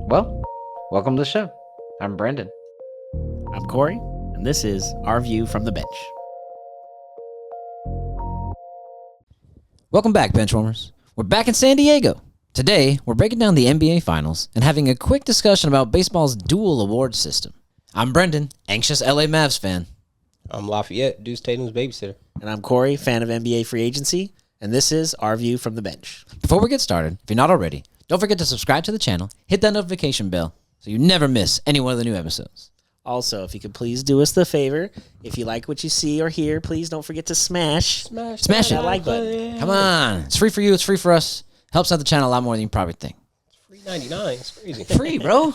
Well, welcome to the show. I'm Brendan. I'm Corey, and this is Our View from the Bench. Welcome back, Benchwarmers. We're back in San Diego. Today, we're breaking down the NBA Finals and having a quick discussion about baseball's dual award system. I'm Brendan, anxious LA Mavs fan. I'm Lafayette, Deuce Tatum's babysitter. And I'm Corey, fan of NBA free agency, and this is Our View from the Bench. Before we get started, if you're not already, don't forget to subscribe to the channel, hit that notification bell so you never miss any one of the new episodes. Also, if you could please do us the favor, if you like what you see or hear, please don't forget to smash Smash that it. like button. Come on. It's free for you. It's free for us. Helps out the channel a lot more than you probably think. It's $3.99. It's crazy. Free, bro.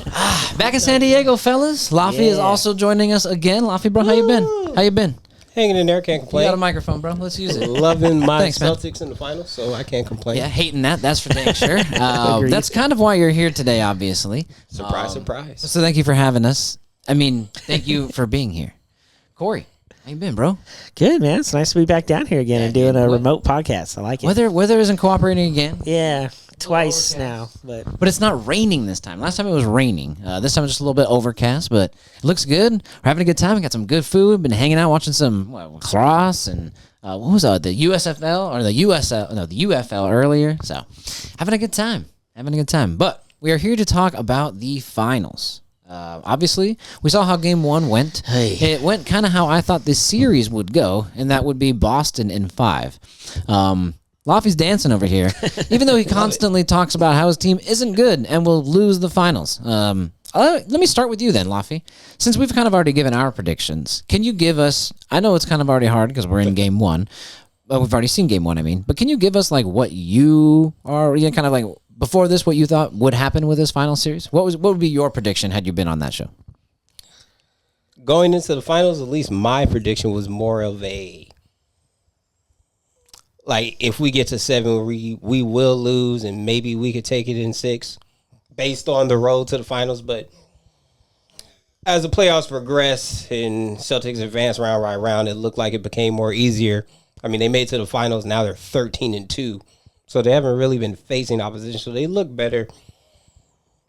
Back in San Diego, fellas. Laffy is also joining us again. Laffy, bro, how you been? How you been? Hanging in there, can't You complain. got a microphone, bro. Let's use it. Loving my Thanks, man. Celtics in the finals, so I can't complain. Yeah, hating that. That's for dang sure. That's kind of why you're here today, obviously. Surprise, surprise. So thank you for having us. I mean, thank you for being here. Corey, how you been, bro? Good, man. It's nice to be back down here again and doing a remote podcast. I like it. Weather isn't cooperating again, Yeah, twice now, but but it's not raining this time. Last time it was raining. This time it's just a little bit overcast, but it looks good. We're having a good time. We got some good food. Been hanging out, watching some lacrosse and what was the USFL or the USL? No, the UFL earlier. So having a good time. But we are here to talk about the finals. Obviously, we saw how Game 1 went. Hey. It went kind of how I thought this series would go, and that would be Boston in 5. Laffy's dancing over here, even though he constantly talks about how his team isn't good and will lose the finals. Let me start with you then, Laffy. Since we've kind of already given our predictions, can you give us, I know it's kind of already hard because we're in Game 1, but we've already seen Game 1, I mean, but can you give us like what you are, kind of like before this, what you thought would happen with this final series? What would be your prediction had you been on that show? Going into the finals, at least my prediction was more of a, like, if we get to 7, we will lose, and maybe we could take it in 6 based on the road to the finals. But as the playoffs progress and Celtics advance round by round, it looked like it became more easier. I mean, they made it to the finals. Now they're 13-2. So they haven't really been facing opposition. So they look better.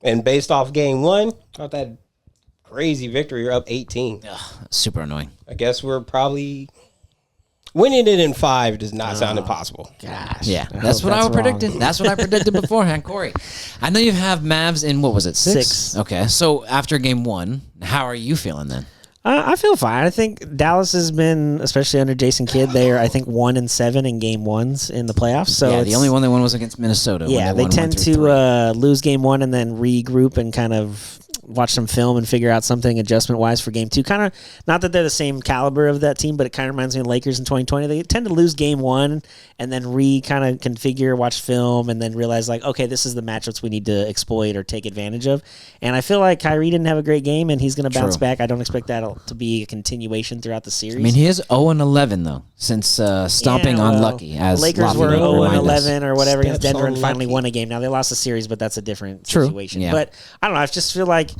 And based off Game 1, off that crazy victory, you're up 18. Super annoying. I guess we're probably winning it in 5 does not sound impossible. gosh. Yeah, that's what I predicted. That's what I predicted beforehand, Corey. I know you have Mavs in, what was it, 6? 6. Okay, so after Game 1, how are you feeling then? I feel fine. I think Dallas has been, especially under Jason Kidd, they are, I think, 1-7 in Game 1s in the playoffs. So yeah, the only one they won was against Minnesota. Yeah, they tend to lose Game 1 and then regroup and kind of watch some film and figure out something adjustment-wise for Game 2. Kind of, not that they're the same caliber of that team, but it kind of reminds me of Lakers in 2020. They tend to lose Game 1 and then kind of configure, watch film, and then realize, like, okay, this is the matchups we need to exploit or take advantage of. And I feel like Kyrie didn't have a great game, and he's going to bounce back. I don't expect that to be a continuation throughout the series. I mean, he is 0-11, though, since stomping on Lucky. As Lakers Laffy were will remind us. 0-11 or whatever against Steps Denver on and finally Lucky. won a game. Now, they lost the series, but that's a different True. situation. Yeah. But I don't know. I just feel like,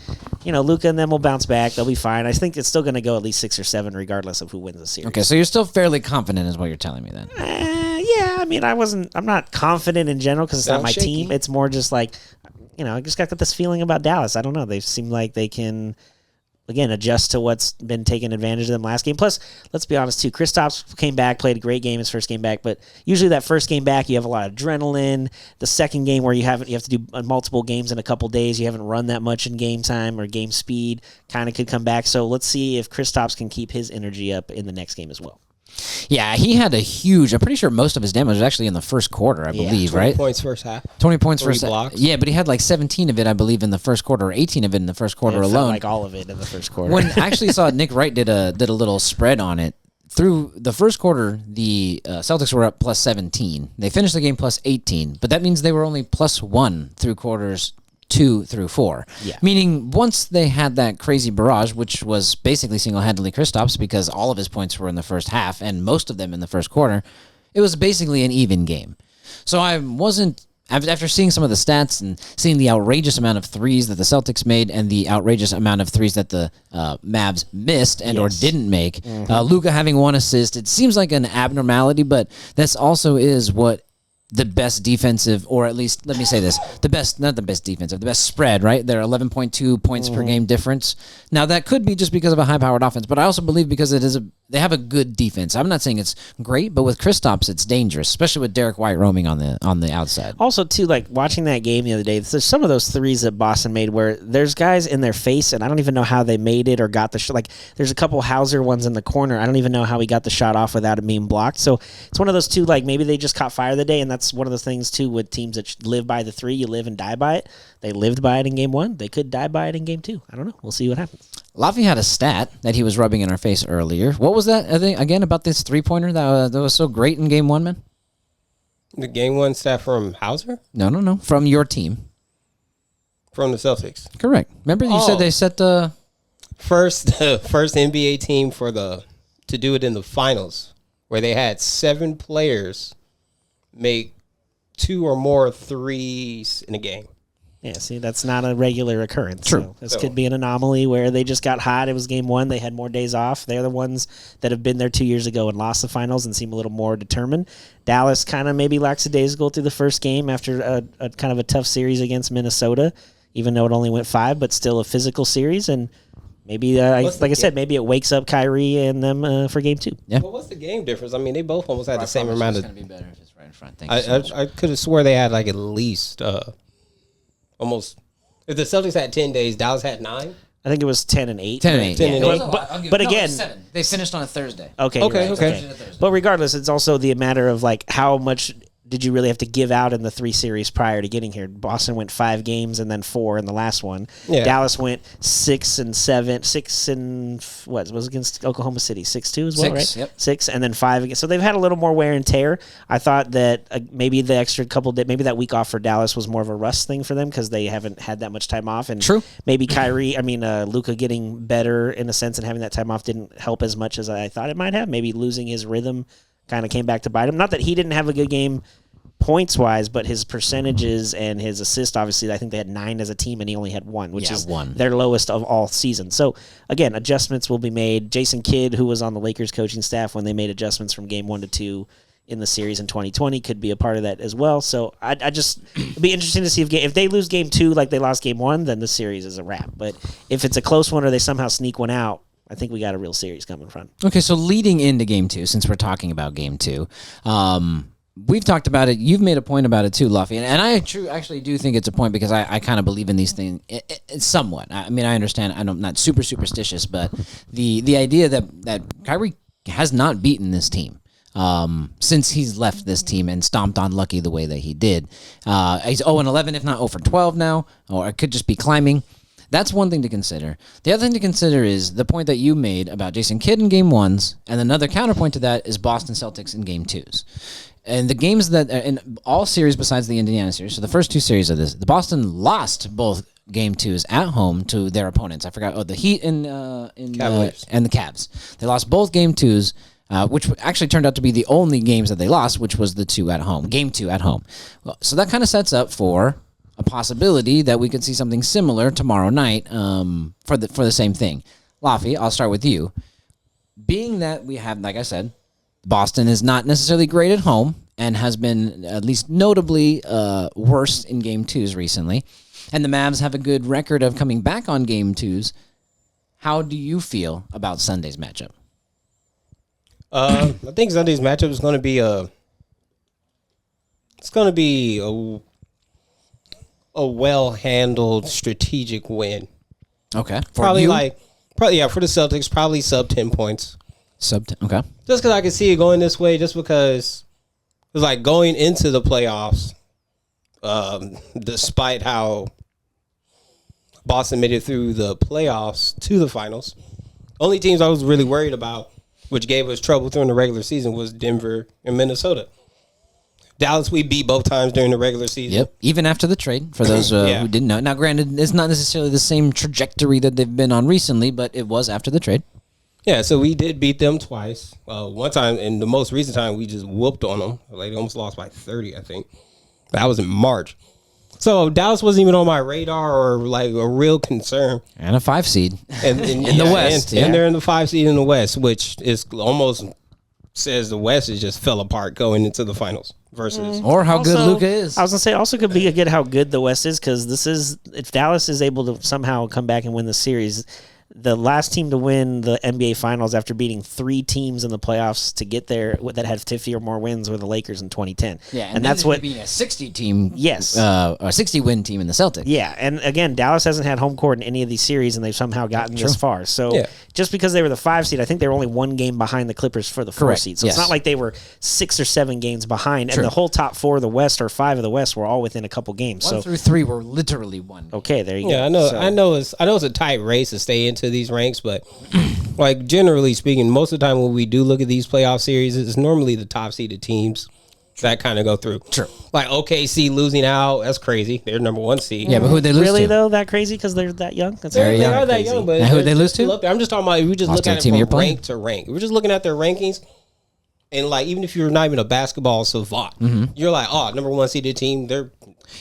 Luka and them will bounce back. They'll be fine. I think it's still going to go at least 6 or 7 regardless of who wins the series. Okay, so you're still fairly confident is what you're telling me then. Yeah, I mean, I'm not confident in general because it's not Sounds my shaky. team. It's more just like, I just got this feeling about Dallas. I don't know. They seem like they can, again, adjust to what's been taken advantage of them last game. Plus, let's be honest, too, Kristaps came back, played a great game his first game back, but usually that first game back, you have a lot of adrenaline. The second game where you have to do multiple games in a couple days, you haven't run that much in game time or game speed, kind of could come back. So let's see if Kristaps can keep his energy up in the next game as well. Yeah, he had a huge, I'm pretty sure most of his damage was actually in the first quarter, I believe, 20 right? points first half. 20 points 3 first blocks. Yeah, but he had like 17 of it, I believe, in the first quarter, or 18 of it in the first quarter It felt alone. like all of it in the first quarter. When I actually saw Nick Wright did a little spread on it. Through the first quarter, the Celtics were up plus 17. They finished the game plus 18, but that means they were only plus 1 through quarters 2 through 4. Yeah. Meaning once they had that crazy barrage, which was basically single-handedly Kristaps because all of his points were in the first half and most of them in the first quarter, it was basically an even game. So I wasn't after seeing some of the stats and seeing the outrageous amount of threes that the Celtics made and the outrageous amount of threes that the Mavs missed and or didn't make, Luka having 1 assist, it seems like an abnormality, but this also is what the best defensive, or at least, let me say this, not the best defensive, the best spread, right? They're 11.2 points per game difference. Now, that could be just because of a high-powered offense, but I also believe because they have a good defense. I'm not saying it's great, but with Kristaps, it's dangerous, especially with Derek White roaming on the outside. Also, too, like watching that game the other day, there's some of those threes that Boston made where there's guys in their face, and I don't even know how they made it or got the shot. Like, there's a couple Hauser ones in the corner. I don't even know how he got the shot off without it being blocked. So it's one of those two, like maybe they just caught fire the day, and that's one of those things, too, with teams that live by the three. You live and die by it. They lived by it in game one. They could die by it in game two. I don't know. We'll see what happens. Laffy had a stat that he was rubbing in our face earlier. What was that, I think, again, about this three-pointer that was so great in game one, man? The game one stat from Hauser? No. From your team. From the Celtics. Correct. Remember you said they set the... First NBA team to do it in the finals, where they had 7 players make 2 or more threes in a game. Yeah, see, that's not a regular occurrence. True. So this could be an anomaly where they just got hot. It was game one. They had more days off. They're the ones that have been there 2 years ago and lost the finals and seem a little more determined. Dallas kind of maybe lackadaisical through the first game after a kind of a tough series against Minnesota, even though it only went 5, but still a physical series. And maybe, like I said, maybe it wakes up Kyrie and them for game 2. Yeah. Well, what's the game difference? I mean, they both almost had the same amount of... It's going to be better if it's right in front. Thank you so much. I could have swore they had like at least almost... If the Celtics had 10 days, Dallas had 9? I think it was 10 and 8. 10 and 8. 10 and 8. But again... 7. They finished on a Thursday. Okay. Okay. Right. But regardless, it's also the matter of like how much did you really have to give out in the 3 series prior to getting here? Boston went 5 games and then 4 in the last one. Yeah. Dallas went 6 and 7, 6 and what was against Oklahoma City 6-2 as well, 6, right? yep. 6 and then 5 again. So they've had a little more wear and tear. I thought that maybe the extra couple maybe that week off for Dallas was more of a rust thing for them because they haven't had that much time off. And True. Maybe Luka getting better in a sense and having that time off didn't help as much as I thought it might have. Maybe losing his rhythm kind of came back to bite him. Not that he didn't have a good game points-wise, but his percentages and his assists, obviously, I think they had 9 as a team, and he only had 1, which is 1. Their lowest of all season. So, again, adjustments will be made. Jason Kidd, who was on the Lakers coaching staff when they made adjustments from game 1 to 2 in the series in 2020, could be a part of that as well. So, it'd be interesting to see if they lose game 2 like they lost game 1, then the series is a wrap. But if it's a close one or they somehow sneak one out, I think we got a real series coming from. Okay, so leading into game 2, since we're talking about game 2, we've talked about it. You've made a point about it too, Luffy, and I actually do think it's a point because I kind of believe in these things somewhat. I mean, I understand. I'm not super superstitious, but the idea that Kyrie has not beaten this team since he's left this team and stomped on Lucky the way that he did. He's 0-11, if not 0-12 now, or it could just be climbing. That's one thing to consider. The other thing to consider is the point that you made about Jason Kidd in game 1s, and another counterpoint to that is Boston Celtics in game 2s. And the games that in all series besides the Indiana series, so the first 2 series of this, the Boston lost both game 2s at home to their opponents. I forgot the Heat and the Cavs. They lost both game 2s, which actually turned out to be the only games that they lost, which was the 2 at home, game 2 at home. Well, so that kind of sets up for a possibility that we could see something similar tomorrow night for the same thing. Laffy, I'll start with you. Being that we have, like I said, Boston is not necessarily great at home and has been at least notably worse in game 2s recently, and the Mavs have a good record of coming back on game 2s. How do you feel about Sunday's matchup? I think Sunday's matchup is going to be a well-handled strategic win. Okay. For the Celtics, probably sub 10 points. Okay. Just because I can see it going this way, just because it's like going into the playoffs, despite how Boston made it through the playoffs to the finals, only teams I was really worried about, which gave us trouble during the regular season, was Denver and Minnesota. Dallas, we beat both times during the regular season. Yep, even after the trade, for those who didn't know. Now, granted, it's not necessarily the same trajectory that they've been on recently, but it was after the trade. Yeah, so we did beat them twice. One time, and the most recent time, we just whooped on them. Like, they almost lost by 30, I think. That was in March. So Dallas wasn't even on my radar or like a real concern. And a 5 seed in the West. And they're in the 5 seed in the West, which is almost says the West is just fell apart going into the finals versus. Or how good Also, Luka is. I was gonna say also could be again how good the West is, because this is, if Dallas is able to somehow come back and win the series, the last team to win the NBA Finals after beating 3 teams in the playoffs to get there that had 50 or more wins were the Lakers in 2010. Yeah, and that's what being a 60 team. Yes. Or 60 win team in the Celtics. Yeah, and again, Dallas hasn't had home court in any of these series, and they've somehow gotten this far. So Yeah. just because they were the 5 seed, I think they were only 1 game behind the Clippers for the 4 Correct. seed. So Yes. it's not like they were 6 or 7 games behind, True. and the whole top 4 of the West or 5 of the West were all within a couple games. 1 So through 3 were literally 1. okay, there you Yeah, go. I know. So- I know it's a tight race to stay into these ranks, but like generally speaking, most of the time when we do look at these playoff series, it's normally the top seeded teams that kind of go through. True. Like OKC losing out, that's crazy. They're number 1 seed. Yeah, but who'd they lose really to? though that crazy because they're that young? That's Very They young. are that Crazy. young, but Now, who'd they they're lose still to? up there. I'm just talking about if we just Lost look to at the it team from you're playing. rank to rank. We're just looking at their rankings, and like even if you're not even a basketball savant, you're like, oh, number 1 seeded team. They're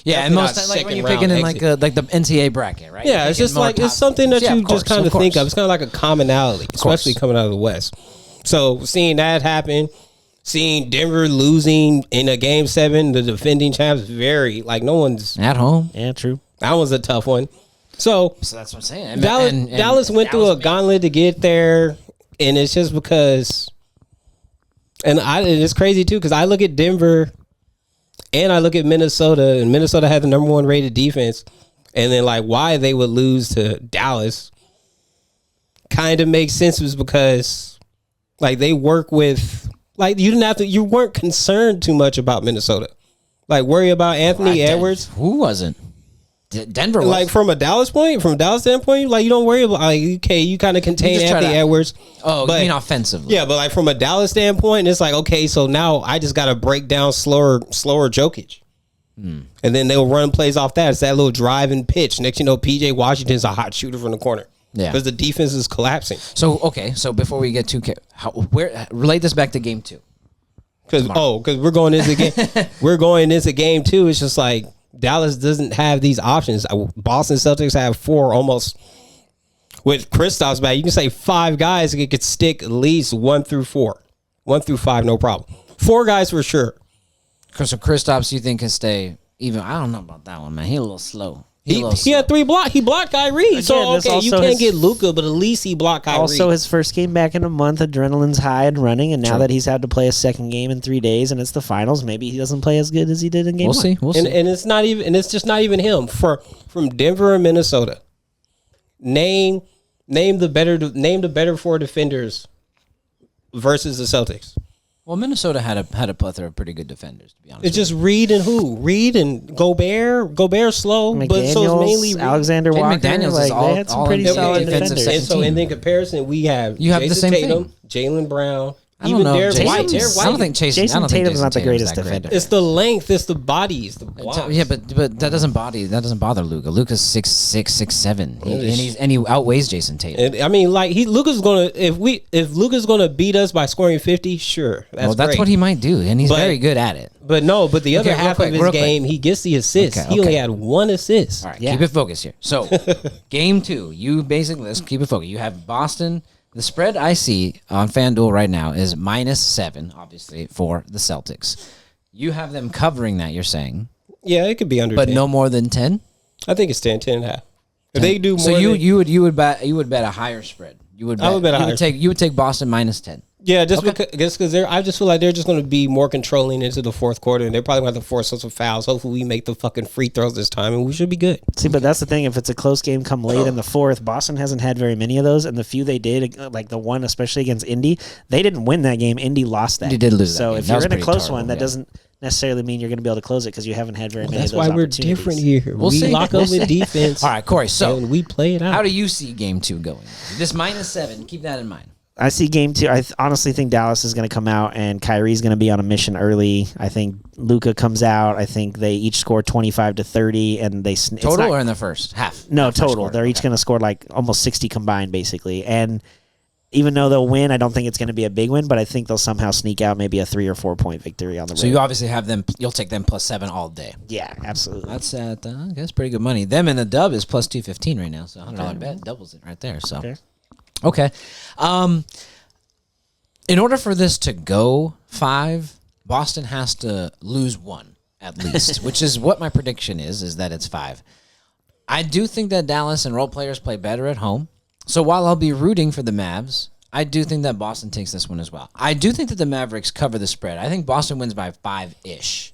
Yeah, and definitely most not like when you're second picking in round like the NCAA bracket, right? Yeah, You're it's just picking more like it's top something that teams. Yeah, you of course, just kind of think course. of. It's kind of like a commonality, especially coming out of the West. So seeing that happen, seeing Denver losing in a game 7, the defending champs, very like no one's. At home. Yeah, true. That was a tough one. So So that's what I'm saying. And- Dallas, and Dallas went through a gauntlet to get there, and it's just because. And it's crazy too because I look at Denver, and I look at Minnesota, and Minnesota had the number 1 rated defense, and then like why they would lose to Dallas, kind of makes sense was because like they work with like you weren't concerned too much about Minnesota, like worry about Anthony Edwards. Who wasn't? Denver was. Like from Dallas standpoint, like you don't worry about like okay, you kind of contain just try Anthony to- Edwards. Oh, but, you mean offensively? yeah, but like from a Dallas standpoint, it's like okay, so now I just got to break down slower Jokic, and then they'll run plays off that. It's that little drive and pitch. Next, you know, PJ Washington's a hot shooter from the corner. Yeah. because the defense is collapsing. So okay, so before we get too, where relate this back to game 2. Because we're going into game, we're going into game 2. It's just like Dallas doesn't have these options. Boston Celtics have 4 almost. With Kristaps back, you can say 5 guys that could stick at least 1 through 4, 1 through 5, no problem. 4 guys for sure. So Kristaps, you think can stay even? I don't know about that one, man. He a little slow. He had 3 blocks. He blocked Kyrie. So this okay, you also can't his- get Luka, but at least he blocked Kyrie. Also, his first game back in a month, adrenaline's high and running, and now that he's had to play a second game in 3 days, and it's the finals, maybe he doesn't play as good as he did in game We'll 1. see. We'll see. and it's not even, and it's just not even him. From Denver and Minnesota, name the better 4 defenders versus the Celtics. Well, Minnesota had a plethora of pretty good defenders, to be honest. It's just Reed and who? Reed and Gobert. Gobert's slow, but so it's mainly McDaniels, Reed. Alexander Jaden Walker. McDaniels is like, all- they had some all pretty NBA solid defensive defenders. second And so in the comparison, we have You have the Jason same Tatum, Jalen Brown, I don't even know. Derek Jason- White. Tatum's- Derek I don't White. think Jason I don't think Tatum's not the Tatum's greatest that great. defender. It's the length. It's the bodies. The blocks. Yeah, but that doesn't bother Luka. Luka's 6'6", 6'7", and he outweighs Jason Tatum. And I mean, like Luka's gonna if Luka's gonna beat us by scoring 50, sure, that's That's great. what he might do, and he's But- very good at it. But no, but the other Okay, real half quick, of his real quick. game, he gets the assists. Okay, He only okay. had 1 assist. All right, Yeah. keep it focused here. So, game 2, you basically let's keep it focused. You have Boston. The spread I see on FanDuel right now is -7, obviously for the Celtics. You have them covering that. You're saying, Yeah, it could be under, but 10. no more than 10. I think it's 10, 10.5. If they do more, So than- you would bet a higher spread. You would bet, I would bet a you higher would take Boston -10. yeah, just because I just feel like they're just going to be more controlling into the fourth quarter, and they're probably going to have to force us some fouls. Hopefully, we make the fucking free throws this time, and we should be good. See, but that's the thing. If it's a close game come late in the fourth, Boston hasn't had very many of those, and the few they did, like the one especially against Indy, they didn't win that game. Indy lost that. Indy did lose that So game. if That was you're in a pretty close terrible, one, that yeah. doesn't necessarily mean you're going to be able to close it because you haven't had very many That's of those why we're opportunities. different here. We'll we see. lock We'll up with see. defense. All right, Corey. So and we play it out. how do you see game 2 going? This -7. Keep that in mind. I see game 2. I honestly think Dallas is going to come out and Kyrie's going to be on a mission early. I think Luka comes out. I think they each score 25 to 30, and they Total or in the first half? No, First total. quarter, They're each okay. going to score like almost 60 combined, basically. And even though they'll win, I don't think it's going to be a big win, but I think they'll somehow sneak out maybe a 3 or 4 point victory on the road. So you obviously have them. You'll take them +7 all day. Yeah, absolutely. That's at I guess pretty good money. Them in the dub is +215 right now. So $100 bet doubles it right there. So Okay. okay. In order for this to go 5, Boston has to lose 1 at least, which is what my prediction is that it's 5. I do think that Dallas and role players play better at home. So while I'll be rooting for the Mavs, I do think that Boston takes this one as well. I do think that the Mavericks cover the spread. I think Boston wins by 5-ish.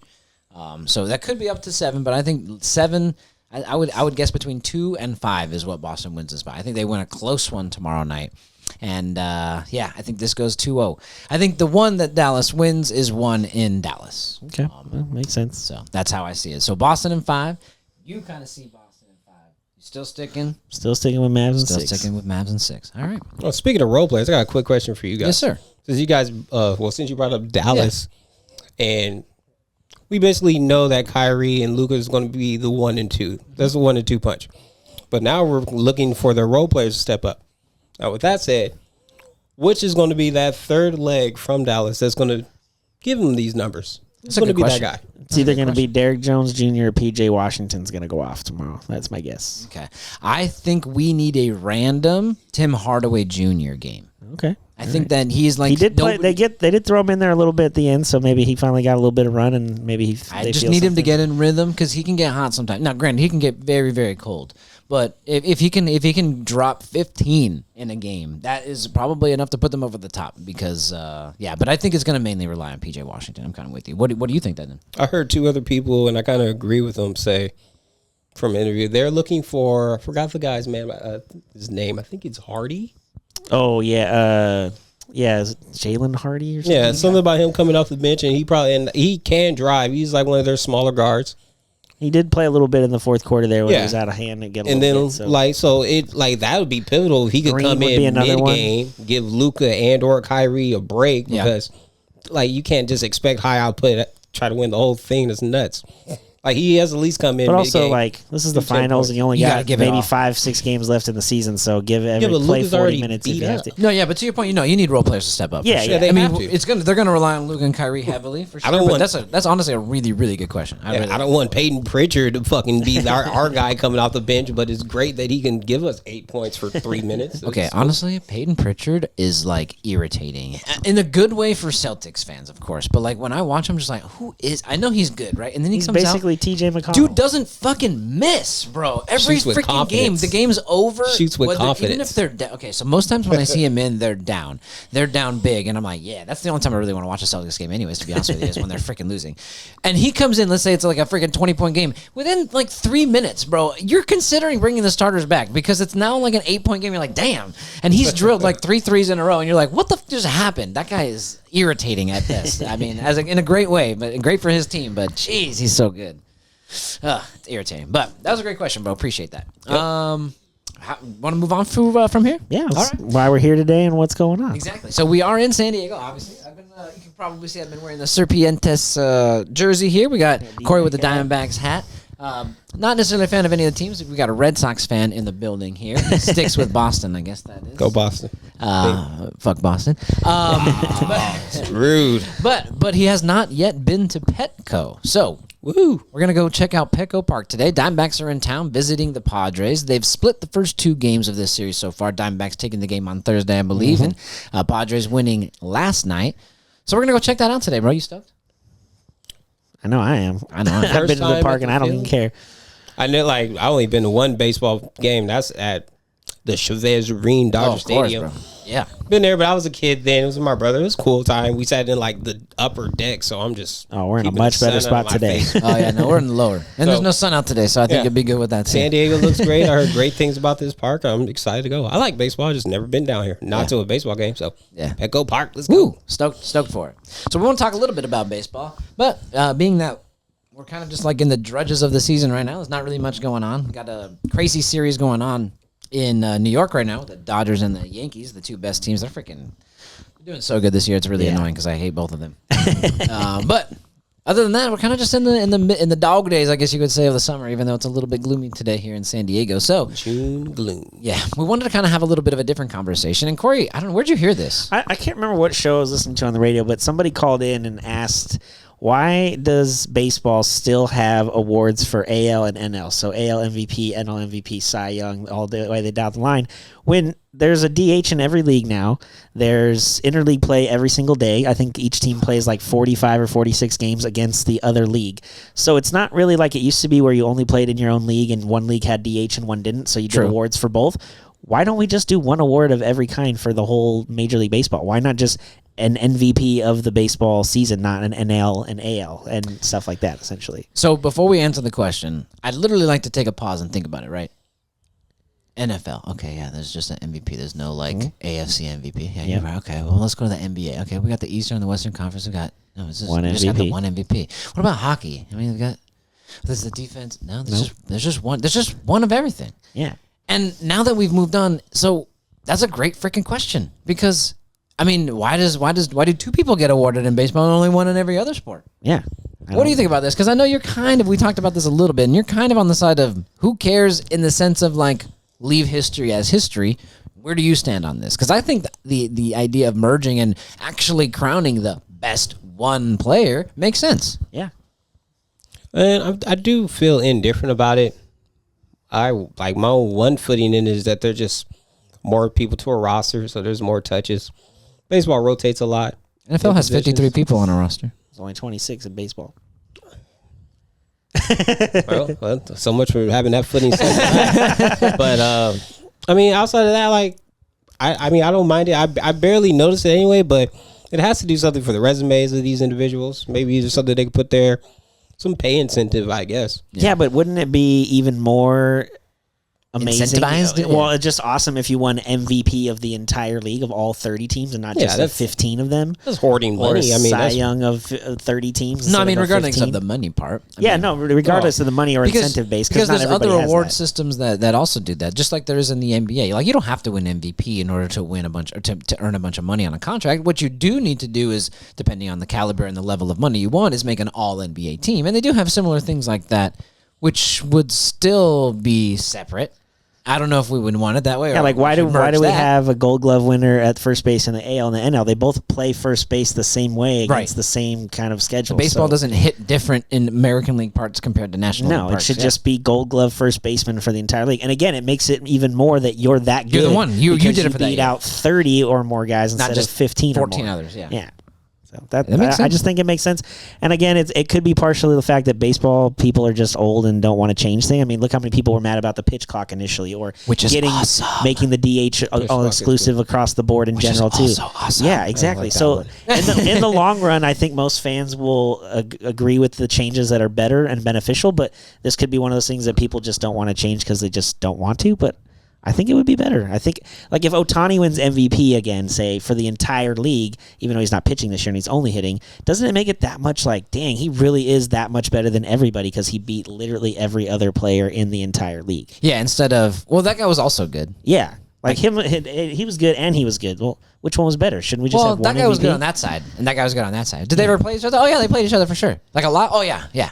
So that could be up to 7, but I think 7. I would guess between 2 and 5 is what Boston wins this by. I think they win a close one tomorrow night. And, I think this goes 2-0. I think the one that Dallas wins is one in Dallas. Okay, well, makes sense. So that's how I see it. So Boston in 5. You kind of see Boston in 5. You still sticking? Still sticking with Mavs and Still 6. sticking with Mavs and 6. All right. Well, speaking of role players, I got a quick question for you guys. Yes, sir. Since you guys, since you brought up Dallas, and we basically know that Kyrie and Luka is going to be the 1 and 2. That's the 1 and 2 punch. But now we're looking for their role players to step up. Now, with that said, which is going to be that third leg from Dallas that's going to give them these numbers? It's going to be that guy. It's either going to be Derrick Jones Jr. or P.J. Washington's going to go off tomorrow. That's my guess. Okay. I think we need a random Tim Hardaway Jr. game. Okay. I think that he's like he did play. They did throw him in there a little bit at the end, so maybe he finally got a little bit of run, and maybe I just need him to get in rhythm because he can get hot sometimes. Now, granted, he can get very, very cold, but if he can drop 15 in a game, that is probably enough to put them over the top. Because but I think it's going to mainly rely on P.J. Washington. I'm kind of with you. What do you think, then? I heard 2 other people, and I kind of agree with them. Say from an interview, they're looking for. I forgot the guy's his name. I think it's Hardy. Oh yeah. Is it Jalen Hardy or something? Yeah, something about him coming off the bench, and he can drive. He's like one of their smaller guards. He did play a little bit in the fourth quarter there when he was out of hand and get a little bit. So that would be pivotal if he could Green come would in be another mid-game, give Luka and or Kyrie a break because you can't just expect high output, try to win the whole thing. That's nuts. Like he has at least come in. But mid-game. also, this is the finals, and you only got maybe 5-6 games left in the season. So give play 40 minutes if you have to. No, yeah, but to your point, you need role players to step up. Yeah, for sure. yeah. They have to. They're gonna rely on Luka and Kyrie heavily for sure. That's honestly a really, really good question. I don't want Peyton Pritchard to fucking be our guy coming off the bench, but it's great that he can give us 8 points for 3 minutes. Okay, honestly, Peyton Pritchard is irritating in a good way for Celtics fans, of course. But when I watch him, I'm just like, who is? I know he's good, right? And then He's comes basically out, T.J. McConnell. Dude doesn't fucking miss, bro. Every Shoots with freaking game, confidence. the game's over. Shoots with confidence. Even if they're down. Okay, so most times when I see him in, they're down. They're down big, and I'm like, yeah, that's the only time I really want to watch a Celtics game anyways, to be honest with you, is when they're freaking losing. And he comes in, let's say it's like a freaking 20-point game. Within 3 minutes, bro, you're considering bringing the starters back because it's now like an 8-point game. You're like, damn. And he's drilled 3 threes in a row, and you're like, what the f just happened? That guy is irritating at best. I mean, in a great way, but great for his team. But jeez, he's so good. It's irritating. But that was a great question, bro. Appreciate that. Yep. Want to move on from here? Yeah, All right. why we're here today and what's going on. Exactly. So we are in San Diego, obviously. You can probably see I've been wearing the Serpientes jersey here. We got Corey with the Diamondbacks hat. Not necessarily a fan of any of the teams. We got a Red Sox fan in the building here. Sticks with Boston, I guess that is. Go Boston. Fuck Boston. Rude. But he has not yet been to Petco. So woo, we're going to go check out Petco Park today. Diamondbacks are in town visiting the Padres. They've split the first 2 games of this series so far. Diamondbacks taking the game on Thursday, I believe, and Padres winning last night. So we're going to go check that out today, bro. You stoked? I know I am. I know. I've been to the park and I don't even care. I know, I only been to one baseball game. That's at the Chavez Arena Dodger Stadium. Bro. Yeah. Been there, but I was a kid then. It was with my brother. It was a cool time. We sat in the upper deck, so I'm just. Oh, we're in a keeping much the better sun out of spot my today. face. Oh, yeah, no, we're in the lower. And there's no sun out today, so I think it'd be good with that. San Diego looks great. I heard great things about this park. I'm excited to go. I like baseball. I just never been down here. Not to a baseball game, so yeah. Petco Park. Let's Woo! go. Stoked for it. So we want to talk a little bit about baseball, but being that we're kind of just in the drudges of the season right now, there's not really much going on. Got a crazy series going on in New York right now with the Dodgers and the Yankees, the 2 best teams. They're freaking doing so good this year. It's really annoying because I hate both of them. But other than that, we're kind of just in the dog days, I guess you could say, of the summer, even though it's a little bit gloomy today here in San Diego. So June gloom. Yeah, we wanted to kind of have a little bit of a different conversation. And Corey, I don't know, where'd you hear this? I can't remember what show I was listening to on the radio, but somebody called in and asked Why does baseball still have awards for AL and NL? So AL MVP, NL MVP, Cy Young, all the way down the line. When there's a DH in every league now, there's interleague play every single day. I think each team plays like 45 or 46 games against the other league. So it's not really like it used to be where you only played in your own league and one league had DH and one didn't, so you did awards for both. Why don't we just do one award of every kind for the whole Major League Baseball? Why not just an MVP of the baseball season, not an NL and AL and stuff like that, essentially? So before we answer the question, I'd literally like to take a pause and think about it, right? NFL. Okay, yeah, there's just an MVP. There's no, like, AFC MVP. Yeah, you're right. Okay, well, let's go to the NBA. Okay, we got the Eastern and the Western Conference. We got one we just got the MVP. one MVP. What about hockey? I mean, we got there's the defense. No, there's just one. There's just one of everything. Yeah. And now that we've moved on, so that's a great freaking question because I mean, why do two people get awarded in baseball and only one in every other sport? Yeah. What do you think about this? Because I know you're we talked about this a little bit, and you're kind of on the side of who cares in the sense of like leave history as history. Where do you stand on this? Because I think the idea of merging and actually crowning the best one player makes sense. Yeah. And I do feel indifferent about it. I like my own one footing in it is that there's just more people to a roster, so there's more touches. Baseball rotates a lot. NFL has 53 people on a roster. There's only 26 in baseball. Well, so much for having that footing set. But I mean, outside of that, like I mean, I don't mind it. I barely notice it anyway, but it has to do something for the resumes of these individuals. Maybe there's something they could put there. Some pay incentive, I guess. Yeah, but wouldn't it be even more amazing? Incentivized? Well, it's just awesome if you won MVP of the entire league of all 30 teams and not just the 15 of them. That's hoarding Or money. I mean, Cy Young of 30 teams. No, I instead mean, of regardless 15. of the money part. Regardless of the money or incentive base, because not there's everybody other has award that. systems that also do that, just like there is in the NBA. Like you don't have to win MVP in order to win a bunch or to earn a bunch of money on a contract. What you do need to do is, depending on the caliber and the level of money you want, is make an All NBA team, and they do have similar things like that, which would still be separate. I don't know if we would want it that way. Yeah, or like why do we that. have a Gold Glove winner at first base in the AL and the NL? They both play first base the same way against the same kind of schedule. Baseball doesn't hit different in American League parts compared to National League No, parts. it should just be Gold Glove first baseman for the entire league. And again, it makes it even more that you're that good. You're the one. You because did it for that beat year. out 30 or more guys Not instead just of 15 14 or more. others. Yeah. Yeah. So that makes I sense. just think it makes sense. And again, it could be partially the fact that baseball people are just old and don't want to change things. I mean, look how many people were mad about the pitch clock initially, or Which is awesome. making the DH all exclusive across the board in general too. also awesome. Yeah, exactly. like that So one. in the long run, I think most fans will agree with the changes that are better and beneficial. But this could be one of those things that people just don't want to change because they just don't want to. But I think it would be better. I think, like, if Ohtani wins MVP again, say, for the entire league, even though he's not pitching this year and he's only hitting, doesn't it make it that much like, dang, he really is that much better than everybody because he beat literally every other player in the entire league? Yeah, instead of, well, that guy was also good. Yeah. Like him, he was good and he was good. Well, which one was better? Shouldn't we just have one that guy was MVP? good on that side, and that guy was good on that side. Did they ever play each other? Oh, yeah, they played each other for sure. Like a lot? Oh, yeah, yeah.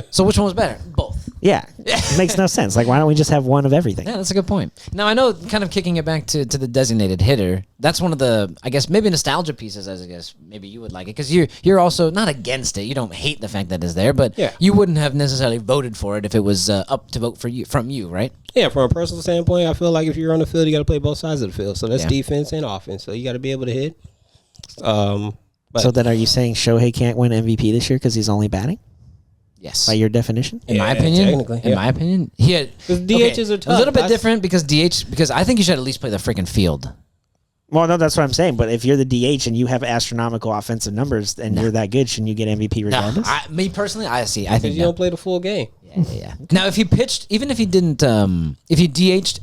So which one was better? Both. Yeah. It makes no sense. Like, why don't we just have one of everything? Yeah, that's a good point. Now, I know, kind of kicking it back to the designated hitter, that's one of the, I guess, maybe nostalgia pieces, as I guess maybe you would like it, because you're also not against it. You don't hate the fact that it's there, but you wouldn't have necessarily voted for it if it was up to vote from you, right? Yeah, from a personal standpoint, I feel like if you're on the field, you got to play both sides of the field. So that's defense and offense. So you got to be able to hit. So then are you saying Shohei can't win MVP this year because he's only batting? Yes. By your definition? In my opinion, technically, my opinion, he had DHs are tough. a little bit different because I think you should at least play the freaking field. Well, no, that's what I'm saying. But if you're the DH and you have astronomical offensive numbers and you're that good, shouldn't you get MVP regardless? Me personally, I think Because you don't play the full game. Yeah. Now, if he pitched, even if he didn't, if he DH'd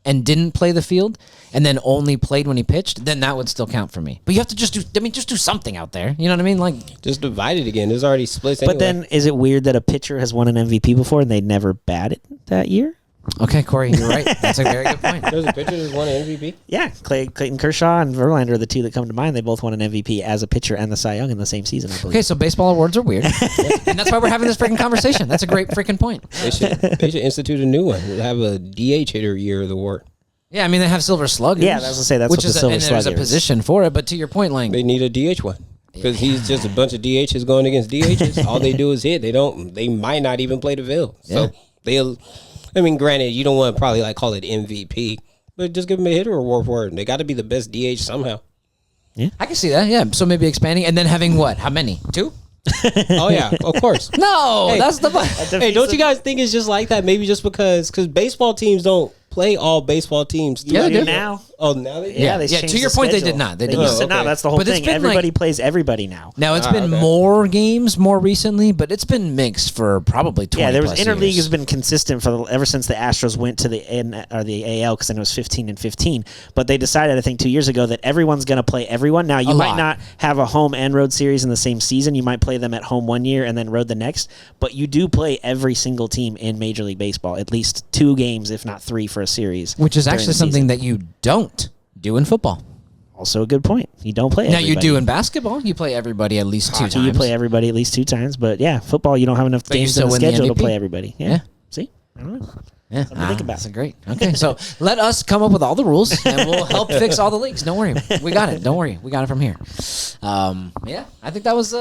and didn't play the field, and then only played when he pitched, then that would still count for me. But you have to just do something out there. You know what I mean? Like, Just divide it again. There's already splits But anyway. then is it weird that a pitcher has won an MVP before and they never batted that year? okay, Corey, you're right. That's a very good point. There's a pitcher that's won an MVP. Yeah, Clayton Kershaw and Verlander are the two that come to mind. They both won an MVP as a pitcher and the Cy Young in the same season, I believe. Okay, so baseball awards are weird, and that's why we're having this freaking conversation. That's a great freaking point. They should institute a new one. Have a DH hitter year of the award. Yeah, I mean they have Silver Sluggers. Yeah, I was gonna say, that's which what the is Silver and there's a Slugger is. position for it. But to your point, like, They need a DH one. because he's just a bunch of DHs going against DHs. All they do is hit. They might not even play the field. So granted, you don't want to probably like call it MVP, but just give him a hitter award for it. They got to be the best DH somehow. Yeah, I can see that. Yeah, so maybe expanding and then having what? How many? 2? Oh yeah, of course. No, that's the. Hey, don't you guys think it's just like that? Maybe just because baseball teams don't play all baseball teams. Yeah, they do now. Oh, now they do? Yeah, they Yeah, changed to your the point, they schedule. did not. They They did used not. to not. Okay. That's the whole But it's thing. been Everybody like- plays everybody now. Now it's been okay. more games more recently, but it's been mixed for probably 20. Yeah, there was plus interleague years. has been consistent ever since the Astros went to the AL because then it was 15 and 15. But they decided, I think, 2 years ago that everyone's going to play everyone. Now you A might lot. not have a home and road series in the same season. You might play them at home one year and then road the next. But you do play every single team in Major League Baseball, at least 2 games, if not 3, for a series. which is during actually the something season. that you don't do in football. Also a good point. You don't play Now everybody. you do in basketball. You play everybody at least 2 Hockey, times. you play everybody at least 2 times. But yeah, football, you don't have enough But you games still in the win the schedule to MVP. play everybody. Yeah. Yeah. See? I don't know. Yeah, Something to think about. That's great. Okay, so let us come up with all the rules, and we'll help fix all the leaks. Don't worry, we got it. Don't worry, we got it from here. Yeah, I think that was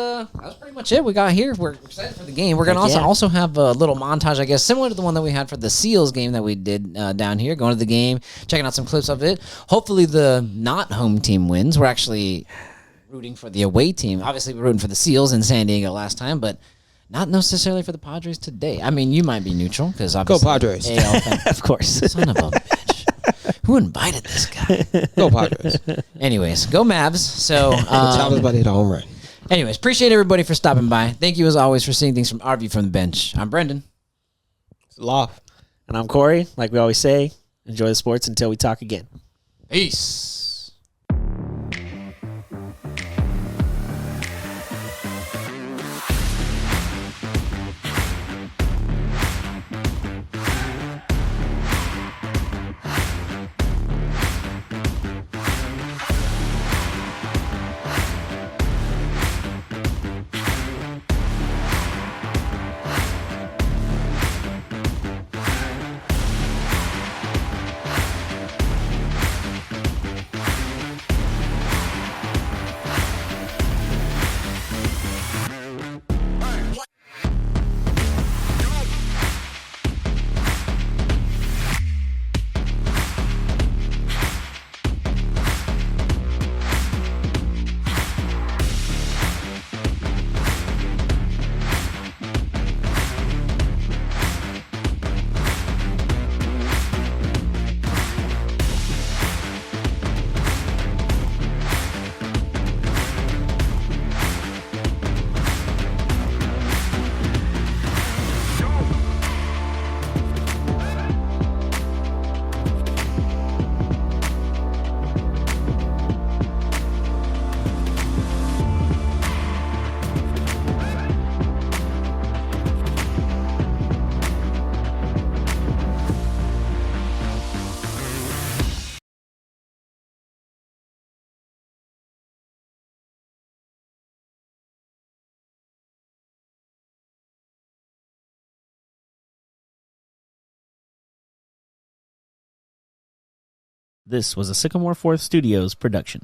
pretty much it. We got here. We're excited for the game. We're gonna Heck yeah. also have a little montage, I guess, similar to the one that we had for the Seals game that we did down here. Going to the game, checking out some clips of it. Hopefully, the not home team wins. We're actually rooting for the away team. Obviously, we're rooting for the Seals in San Diego last time, but not necessarily for the Padres today. I mean, you might be neutral because obviously Padres. AL fan. Of course. Son of a bitch. Who invited this guy? Go Padres. Anyways, go Mavs. So, The child is about to hit a home run. anyways, appreciate everybody for stopping by. Thank you as always for seeing things from our view from the bench. I'm Brendan. It's Loft. And I'm Corey. Like we always say, enjoy the sports until we talk again. Peace. This was a Sycamore Fourth Studios production.